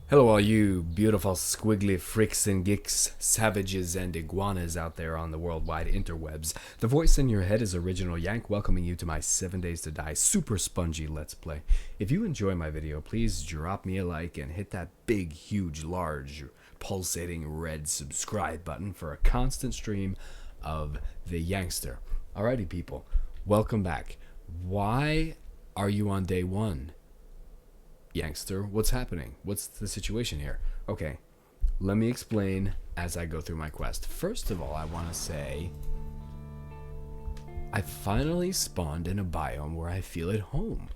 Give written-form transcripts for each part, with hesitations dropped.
Hello, all you beautiful squiggly fricks and geeks, savages and iguanas out there on the worldwide interwebs. The voice in your head is Original Yank, welcoming you to my 7 Days to Die super spongy Let's Play. If you enjoy my video, please drop me a like and hit that big, huge, large, pulsating red subscribe button for a constant stream of the Yankster. Alrighty, people, welcome back. Why are you on day one? Yankster, what's happening? What's the situation here? Okay, let me explain as I go through my quest. First of all, I want to say I finally spawned in a biome where I feel at home.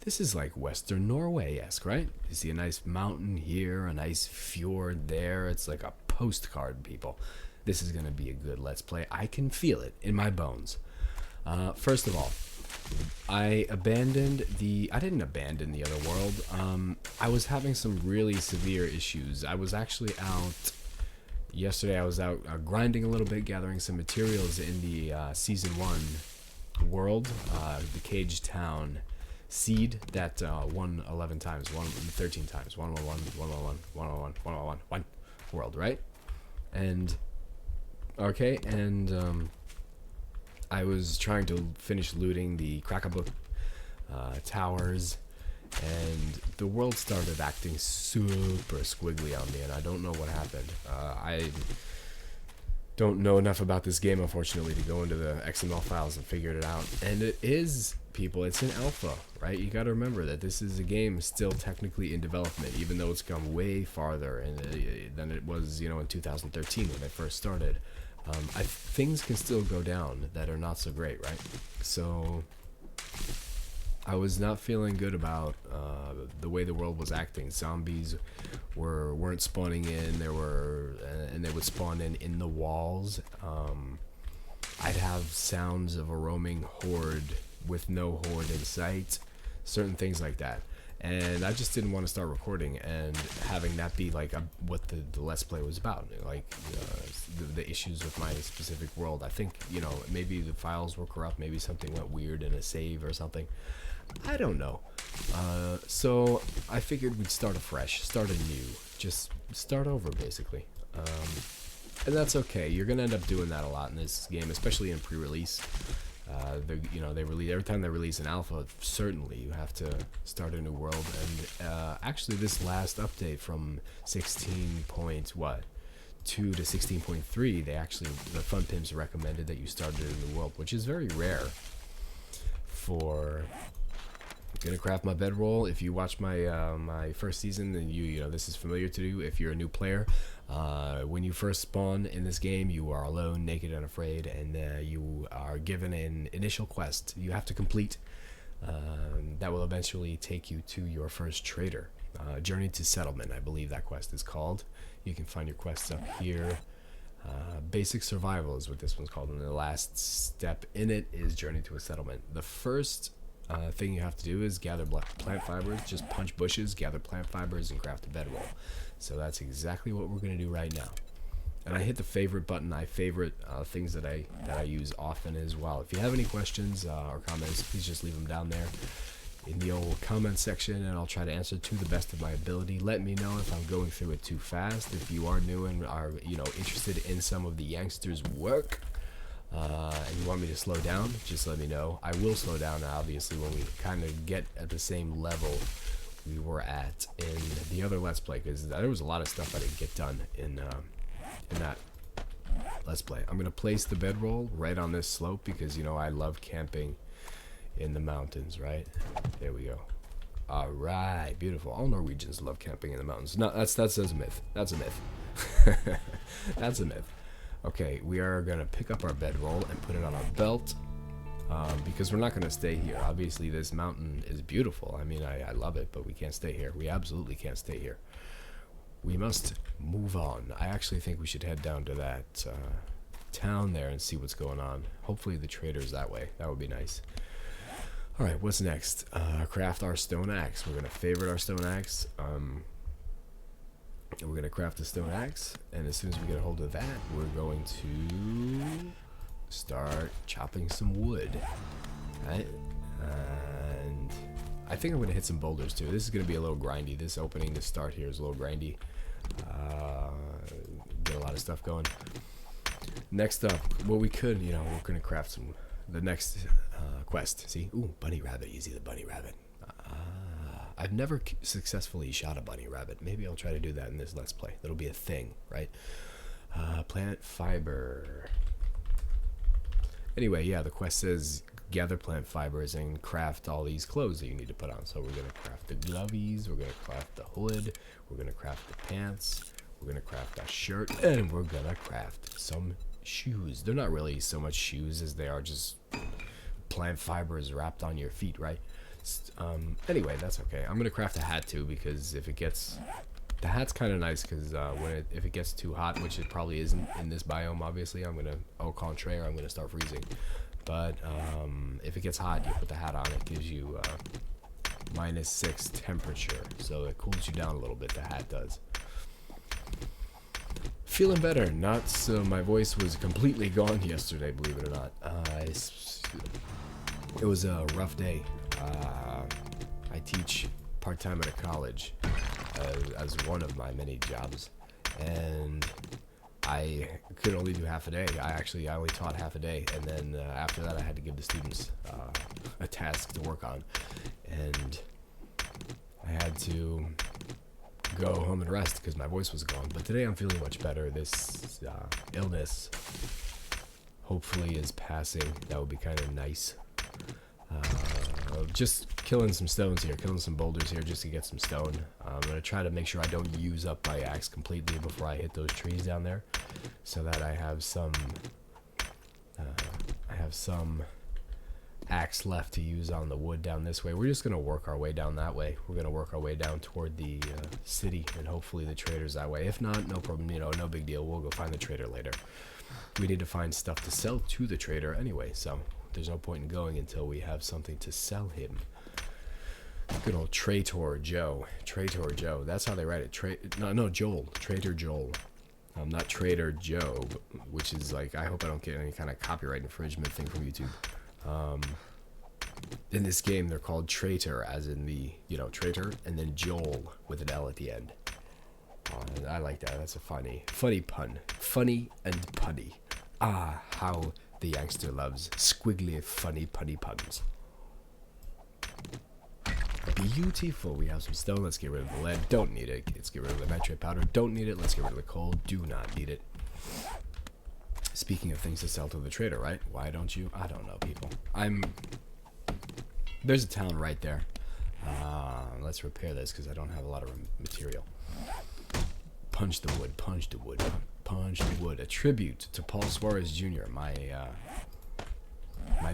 This is like Western Norway-esque, right? You see a nice mountain here, a nice fjord there. It's like a postcard, people. This is going to be a good Let's Play. I can feel it in my bones. First of all, I didn't abandon the other world. I was having some really severe issues. I was actually out yesterday. I was out grinding a little bit, gathering some materials in the season 1 world, the Cage Town seed that won 11 times, 13 times, 1 world, right? And okay, and I was trying to finish looting the Crackabook towers, and the world started acting super squiggly on me, and I don't know what happened. I don't know enough about this game, unfortunately, to go into the XML files and figure it out. And it is, people, it's an alpha, right? You got to remember that this is a game still technically in development, even though it's gone way farther than it was, in 2013 when I first started. Things can still go down that are not so great, right? So I was not feeling good about the way the world was acting. Zombies weren't spawning in. And they would spawn in the walls. I'd have sounds of a roaming horde with no horde in sight. Certain things like that. And I just didn't want to start recording and having that be like what the Let's Play was about, like the issues with my specific world. I think, maybe the files were corrupt, maybe something went weird in a save or something. I don't know. So I figured we'd start afresh, start anew, just start over basically. And that's okay. You're gonna end up doing that a lot in this game, especially in pre-release. They release every time they release an alpha. Certainly, you have to start a new world. And actually, this last update from 16.2 to 16.3, the fun pimps recommended that you started a new world, which is very rare. For gonna craft my bedroll. If you watch my my first season, then this is familiar to you. If you're a new player. When you first spawn in this game, you are alone, naked, and afraid, and you are given an initial quest you have to complete that will eventually take you to your first trader. Journey to Settlement, I believe that quest is called. You can find your quests up here. Basic Survival is what this one's called, and the last step in it is Journey to a Settlement. The first thing you have to do is gather plant fibers. Just punch bushes, gather plant fibers, and craft a bedroll. So that's exactly what we're going to do right now. And I hit the favorite button. I favorite things that I use often as well. If you have any questions or comments, please just leave them down there in the old comment section, and I'll try to answer to the best of my ability. Let me know if I'm going through it too fast. If you are new and are interested in some of the Yankster's work, and you want me to slow down, just let me know. I will slow down, obviously, when we kind of get at the same level we were at in the other Let's Play, because there was a lot of stuff I didn't get done in that Let's Play. I'm going to place the bedroll right on this slope because, I love camping in the mountains, right? There we go. All right, beautiful. All Norwegians love camping in the mountains. No, that's a myth. That's a myth. That's a myth. Okay, we are going to pick up our bedroll and put it on our belt. Because we're not going to stay here. Obviously, this mountain is beautiful. I mean, I love it, but we can't stay here. We absolutely can't stay here. We must move on. I actually think we should head down to that town there and see what's going on. Hopefully the trader's that way. That would be nice. All right, what's next? Craft our stone axe. We're going to favorite our stone axe. We're going to craft the stone axe, and as soon as we get a hold of that, we're going to start chopping some wood, right? And I think I'm gonna hit some boulders too. This is gonna be a little grindy. This opening, this start here is a little grindy. Get a lot of stuff going. Next up, well, we could, you know, we're gonna craft some. The next quest. See, ooh, bunny rabbit. Easy, the bunny rabbit. I've never successfully shot a bunny rabbit. Maybe I'll try to do that in this Let's Play. That'll be a thing, right? Plant fiber. Anyway, yeah, the quest says gather plant fibers and craft all these clothes that you need to put on. So we're going to craft the glovies, we're going to craft the hood, we're going to craft the pants, we're going to craft a shirt, and we're going to craft some shoes. They're not really so much shoes as they are just plant fibers wrapped on your feet, right? Anyway, that's okay. I'm going to craft a hat too, because if it gets... The hat's kind of nice because if it gets too hot, which it probably isn't in this biome, obviously, I'm going to, au contraire, I'm going to start freezing. But if it gets hot, you put the hat on, it gives you -6 temperature. So it cools you down a little bit, the hat does. Feeling better. Not so, my voice was completely gone yesterday, believe it or not. It was a rough day. I teach part-time at a college as one of my many jobs, and I could only do half a day. I only taught half a day, and then after that I had to give the students a task to work on, and I had to go home and rest because my voice was gone. But today I'm feeling much better. This illness hopefully is passing. That would be kind of nice. Just killing some stones here, killing some boulders here just to get some stone. I'm going to try to make sure I don't use up my axe completely before I hit those trees down there, so that I have some axe left to use on the wood down this way. We're just going to work our way down that way. We're going to work our way down toward the city, and hopefully the trader's that way. If not, no problem, you know, no big deal. We'll go find the trader later. We need to find stuff to sell to the trader anyway, so there's no point in going until we have something to sell him. Good old Traitor Joe. Traitor Joe. That's how they write it. No, Joel. Traitor Joel. Not Trader Joe, which is like, I hope I don't get any kind of copyright infringement thing from YouTube. In this game, they're called Traitor, as in the, you know, traitor, and then Joel with an L at the end. I like that. That's a funny pun. Funny and punny. Ah, how the Yankster loves squiggly, funny, punny puns. Beautiful. We have some stone. Let's get rid of the lead. Don't need it. Let's get rid of the nitrate powder. Don't need it. Let's get rid of the coal. Do not need it. Speaking of things to sell to the trader, right? Why don't you? I don't know, people. There's a town right there. Let's repair this because I don't have a lot of material. Punch the wood. Punch the wood. Punch the wood. A tribute to Paul Suarez Jr., my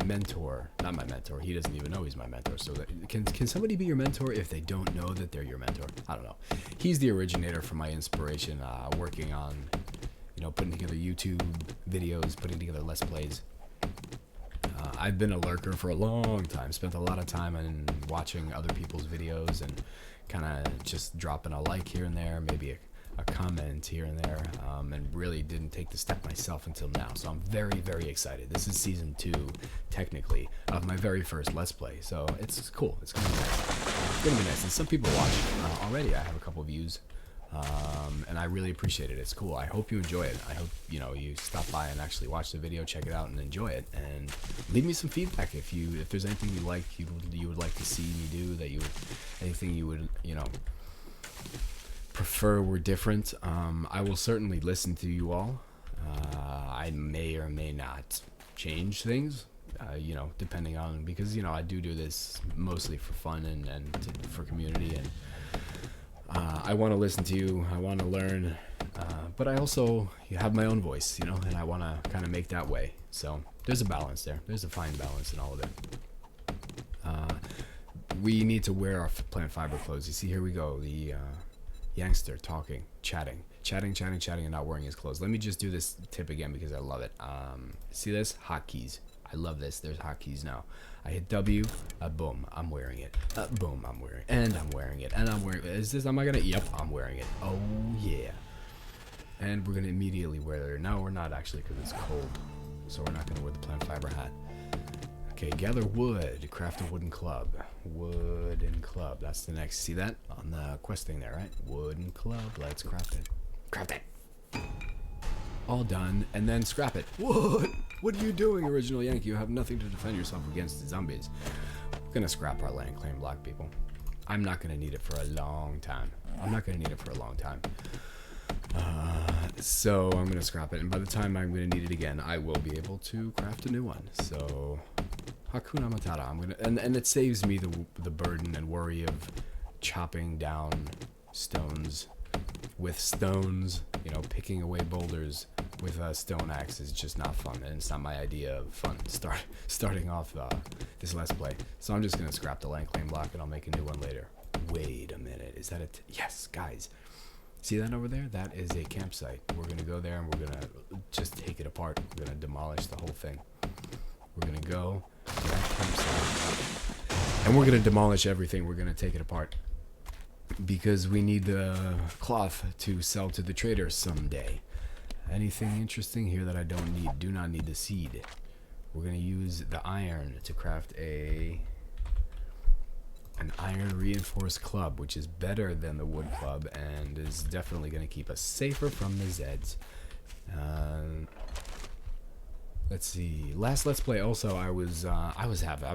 mentor. Not my mentor. He doesn't even know he's my mentor. So can somebody be your mentor if they don't know that they're your mentor? I don't know. He's the originator for my inspiration, working on, you know, putting together YouTube videos, putting together Let's Plays. I've been a lurker for a long time. Spent a lot of time in watching other people's videos and kind of just dropping a like here and there, maybe a comment here and there, and really didn't take the step myself until now. So I'm very, very excited. This is season 2, technically, of my very first Let's Play. So it's cool. It's gonna be nice. It's gonna be nice. And some people watch already. I have a couple views, and I really appreciate it. It's cool. I hope you enjoy it. I hope, you know, you stop by and actually watch the video, check it out, and enjoy it. And leave me some feedback if there's anything you like, you would like to see me do, anything you would, you know, prefer were different. I will certainly listen to you all. I may or may not change things, you know, depending on, because, you know, I do this mostly for fun and for community, and I want to listen to you. I want to learn, but I also have my own voice, you know, and I want to kind of make that way. So there's a balance there. There's a fine balance in all of it. We need to wear our plant fiber clothes. You see, here we go. The Yankster talking, chatting, and not wearing his clothes. Let me just do this tip again because I love it. See this? Hotkeys. I love this. There's hotkeys now. I hit W, boom, I'm wearing it. Boom, I'm wearing it. And I'm wearing it. And I'm wearing it. Am I gonna? Yep, I'm wearing it. Oh, yeah. And we're gonna immediately wear it. No, we're not actually because it's cold. So we're not gonna wear the plant fiber hat. Okay, gather wood. Craft a wooden club. Wooden club. That's the next. See that on the quest thing there, right? Wooden club. Let's craft it. Craft it. All done, and then scrap it. What? What are you doing, Original Yank? You have nothing to defend yourself against the zombies. We're gonna scrap our land claim block, people. I'm not gonna need it for a long time. So I'm gonna scrap it, and by the time I'm gonna need it again, I will be able to craft a new one. So Hakuna Matata. I'm gonna, and it saves me the burden and worry of chopping down stones with stones. You know, picking away boulders with a stone axe is just not fun, and it's not my idea of fun. Starting off this Let's Play. So I'm just gonna scrap the land claim block, and I'll make a new one later. Wait a minute. Is that it? Yes, guys. See that over there? That is a campsite. We're gonna go there and we're gonna just take it apart. We're gonna demolish the whole thing. We're gonna go to that campsite and we're gonna demolish everything. We're gonna take it apart because we need the cloth to sell to the traders someday. Anything interesting here that I don't need? Do not need the seed. We're gonna use the iron to craft an iron reinforced club, which is better than the wood club and is definitely going to keep us safer from the Zeds. Let's see. Last Let's Play also I was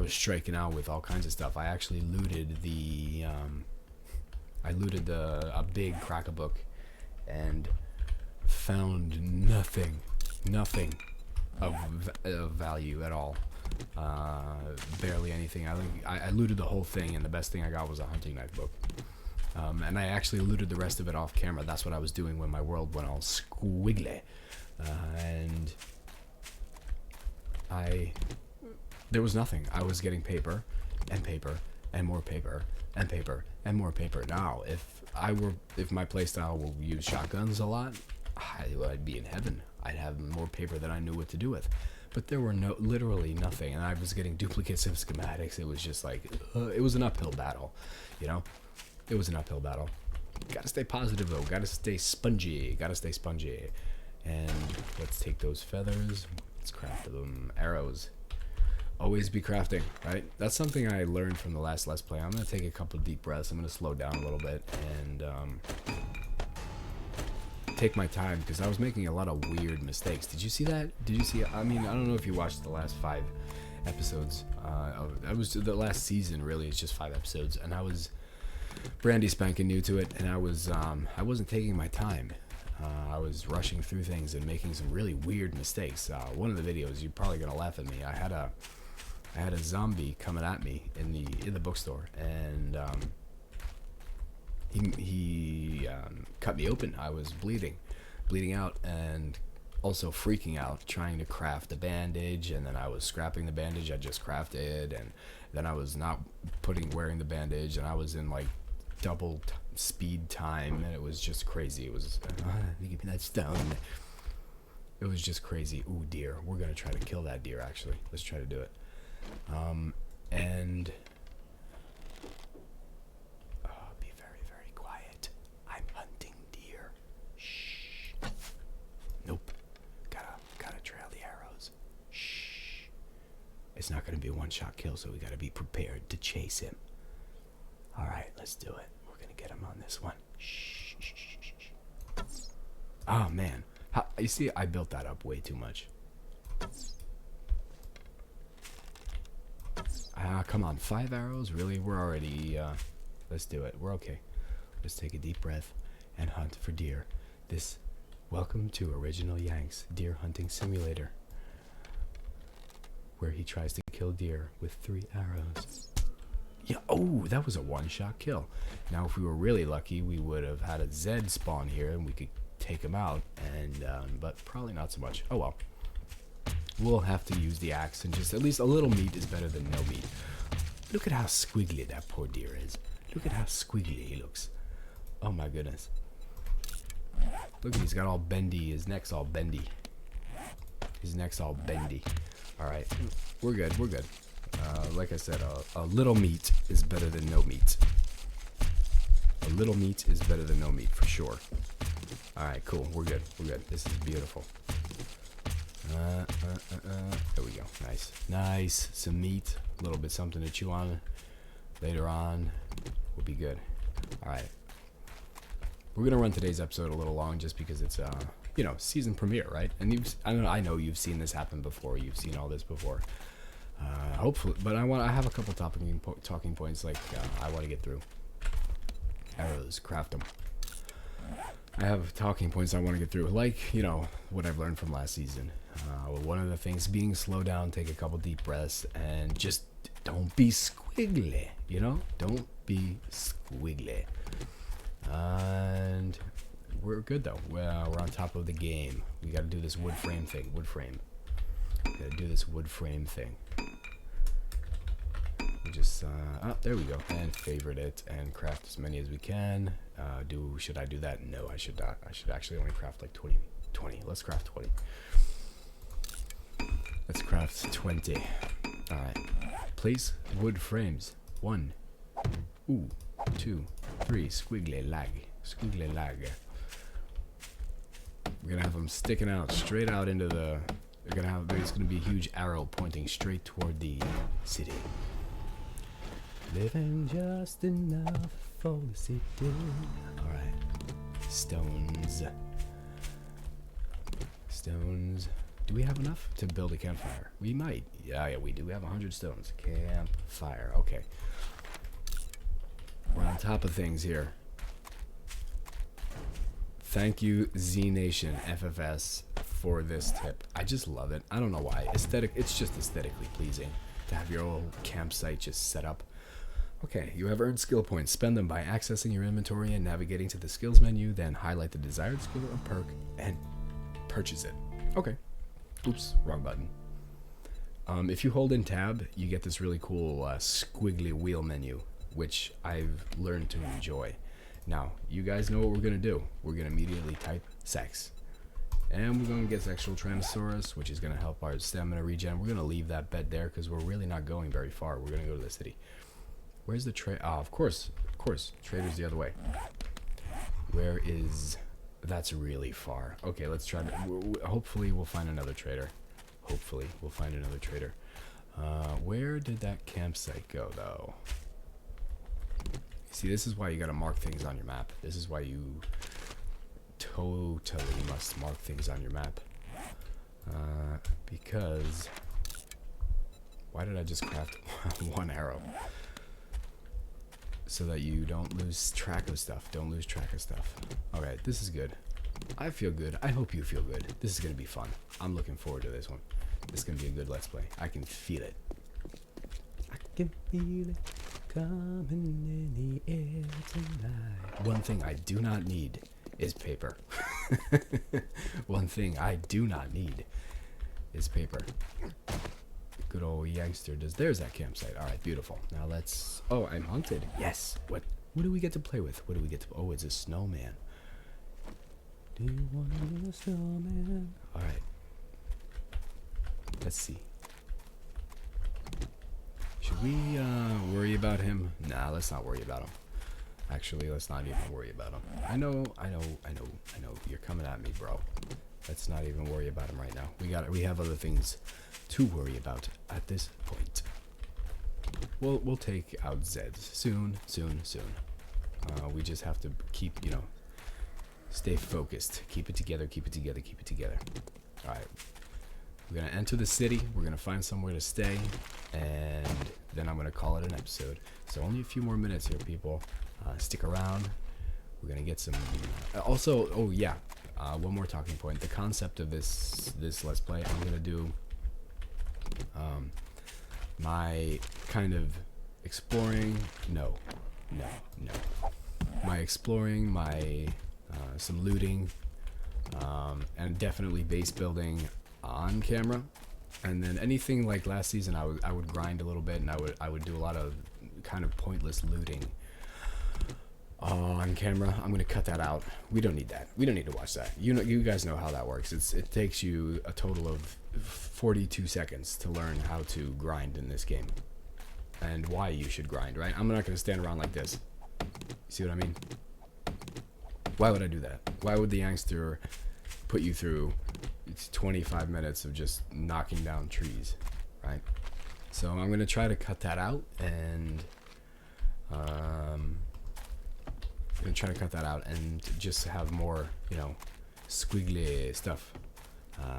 striking out with all kinds of stuff. I actually looted a big crack-a-book and found nothing of value at all. Barely anything. I looted the whole thing, and the best thing I got was a hunting knife book. And I actually looted the rest of it off camera. That's what I was doing when my world went all squiggly. And there was nothing. I was getting paper and paper and more paper and paper and more paper. Now, if my playstyle will use shotguns a lot, I'd be in heaven. I'd have more paper than I knew what to do with. But there were literally nothing, and I was getting duplicates of schematics. It was just like, it was an uphill battle, you know? It was an uphill battle. Gotta stay positive, though. Gotta stay spongy. And let's take those feathers. Let's craft them arrows. Always be crafting, right? That's something I learned from the last Let's Play. I'm gonna take a couple deep breaths. I'm gonna slow down a little bit and take my time because I was making a lot of weird mistakes. Did you see that? I mean, I don't know if you watched the last 5 episodes. I was the last season. Really, it's just 5 episodes, and I was brandy spanking new to it, and I wasn't taking my time. I was rushing through things and making some really weird mistakes. One of the videos, you're probably gonna laugh at me. I had a zombie coming at me in the bookstore, and he cut me open. I was bleeding out, and also freaking out, trying to craft a bandage, and then I was scrapping the bandage I just crafted, and then I was not wearing the bandage, and I was in like double speed time, and it was just crazy. It was give me that stone. It was just crazy. Ooh, deer. We're gonna try to kill that deer. Actually, let's try to do it. And be very, very quiet. I'm hunting deer. Shh. Nope. Gotta trail the arrows. Shh. It's not gonna be a one-shot kill, so we gotta be prepared to chase him. All right, let's do it. We're gonna get him on this one. Shh. Oh man, you see, I built that up way too much. Come on, 5 arrows? Really? We're already, let's do it. We're okay. Let's take a deep breath and hunt for deer. Welcome to OriginalYank's Deer Hunting Simulator, where he tries to kill deer with 3 arrows. Yeah, oh, that was a one-shot kill. Now, if we were really lucky, we would have had a Zed spawn here, and we could take him out, and, but probably not so much. Oh, well. We'll have to use the axe, and just at least a little meat is better than no meat. Look at how squiggly that poor deer is. Look at how squiggly he looks. Oh my goodness. Look, he's got all bendy. His neck's all bendy. Alright, we're good. Like I said, a little meat is better than no meat. A little meat is better than no meat, for sure. Alright, cool. We're good. This is beautiful. There we go. Nice. Nice. Some meat. A little bit something to chew on later on. Will be good. Alright. We're going to run today's episode a little long just because it's, you know, season premiere, right? And I know you've seen this happen before. You've seen all this before. Hopefully. But I have a couple talking points like I want to get through. Arrows. Craft them. I have talking points I want to get through, like, you know, what I've learned from last season. One of the things being slow down, take a couple deep breaths, and just don't be squiggly, you know? Don't be squiggly. And we're good, though. We're on top of the game. We got to do this wood frame thing. Wood frame. Got to do this wood frame thing. We just, there we go. And favorite it and craft as many as we can. Should I do that? No, I should not. I should actually only craft like 20. Let's craft 20. Let's craft 20. Alright. Place wood frames. 1. 2, 3. Squiggly lag. Squiggly lag. We're gonna have them sticking out straight out into the... There's gonna be a huge arrow pointing straight toward the city. Living just enough for the city. Alright. Stones. Stones. Do we have enough to build a campfire? We might. Yeah, we do. We have 100 stones. Campfire. Okay. We're on top of things here. Thank you, Z Nation FFS, for this tip. I just love it. I don't know why. It's just aesthetically pleasing to have your old campsite just set up. Okay, you have earned skill points. Spend them by accessing your inventory and navigating to the skills menu, then highlight the desired skill or perk and purchase it. Okay. Oops, wrong button. If you hold in tab, you get this really cool squiggly wheel menu, which I've learned to enjoy. Now, you guys know what we're going to do. We're going to immediately type sex. And we're going to get sexual Tyrannosaurus, which is going to help our stamina regen. We're going to leave that bed there because we're really not going very far. We're going to go to the city. Where's the trade? Oh, of course. Trader's the other way. Where is... That's really far. Okay, let's try to... Hopefully we'll find another trader. Where did that campsite go, though? See, this is why you gotta mark things on your map. This is why you totally must mark things on your map. Because... Why did I just craft one arrow? So that you don't lose track of stuff. Don't lose track of stuff. Alright, this is good. I feel good. I hope you feel good. This is going to be fun. I'm looking forward to this one. This is going to be a good Let's Play. I can feel it. I can feel it coming in the air tonight. One thing I do not need is paper. One thing I do not need is paper. Good old Yankster does. There's that campsite. All right, beautiful. Now let's... Oh, I'm hunted. Yes. What do we get to play with? What do we get to... Oh, it's a snowman. Do you want to be a snowman? All right. Let's see. Should we worry about him? Nah, let's not worry about him. Actually, let's not even worry about him. I know. You're coming at me, bro. Let's not even worry about him right now. We have other things to worry about at this point. We'll take out Zeds soon. We just have to keep, stay focused. Keep it together. All right. We're going to enter the city. We're going to find somewhere to stay. And then I'm going to call it an episode. So only a few more minutes here, people. Stick around. We're going to get some... also, oh yeah. One more talking point. The concept of this Let's Play, I'm going to do my kind of exploring... No. My exploring, my some looting, and definitely base building on camera. And then anything like last season, I would grind a little bit, and I would do a lot of kind of pointless looting on camera. I'm gonna cut that out. We don't need that. We don't need to watch that. You guys know how that works. It takes you a total of 42 seconds to learn how to grind in this game, and why you should grind. Right? I'm not gonna stand around like this. See what I mean? Why would I do that? Why would the Yankster put you through it's 25 minutes of just knocking down trees, right? So I'm gonna try to cut that out, and just have more, squiggly stuff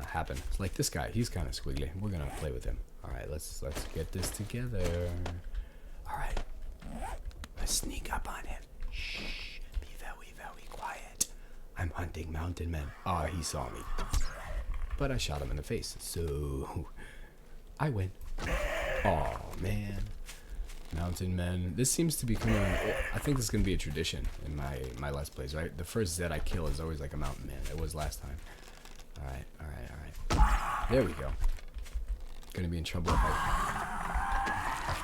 happen. Like this guy, he's kind of squiggly. We're gonna play with him. All right, let's get this together. All right, let's sneak up on him. Shh, be very, very quiet. I'm hunting mountain men. Ah, he saw me, but I shot him in the face, so I win. Oh man, mountain men. This seems to be coming. I think this is gonna be a tradition in my Let's Plays, right? The first Zed I kill is always like a mountain man. It was last time. All right. There we go. Gonna be in trouble if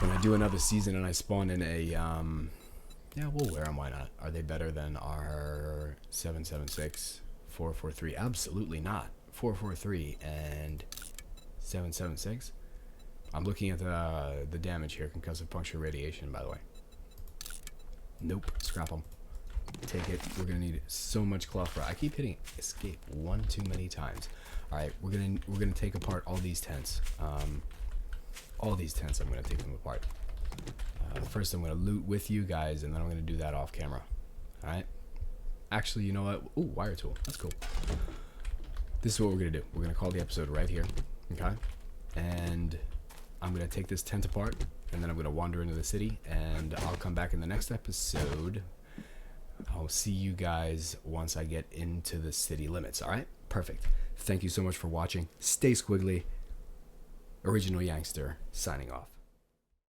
when I do another season and I spawn in a yeah, we'll wear them. Why not? Are they better than our 776, 443? Absolutely not. 443 and 776. I'm looking at the damage here, concussive puncture radiation, by the way. Nope, scrap them. Take it. We're gonna need so much cloth for. I keep hitting escape one too many times. All right, we're gonna take apart all these tents. All these tents, I'm gonna take them apart. First, I'm gonna loot with you guys, and then I'm gonna do that off camera. All right. Actually, you know what? Ooh, wire tool. That's cool. This is what we're gonna do. We're gonna call the episode right here. Okay. And I'm gonna take this tent apart, and then I'm gonna wander into the city, and I'll come back in the next episode. I'll see you guys once I get into the city limits. All right, perfect. Thank you so much for watching. Stay squiggly. Original Yankster signing off.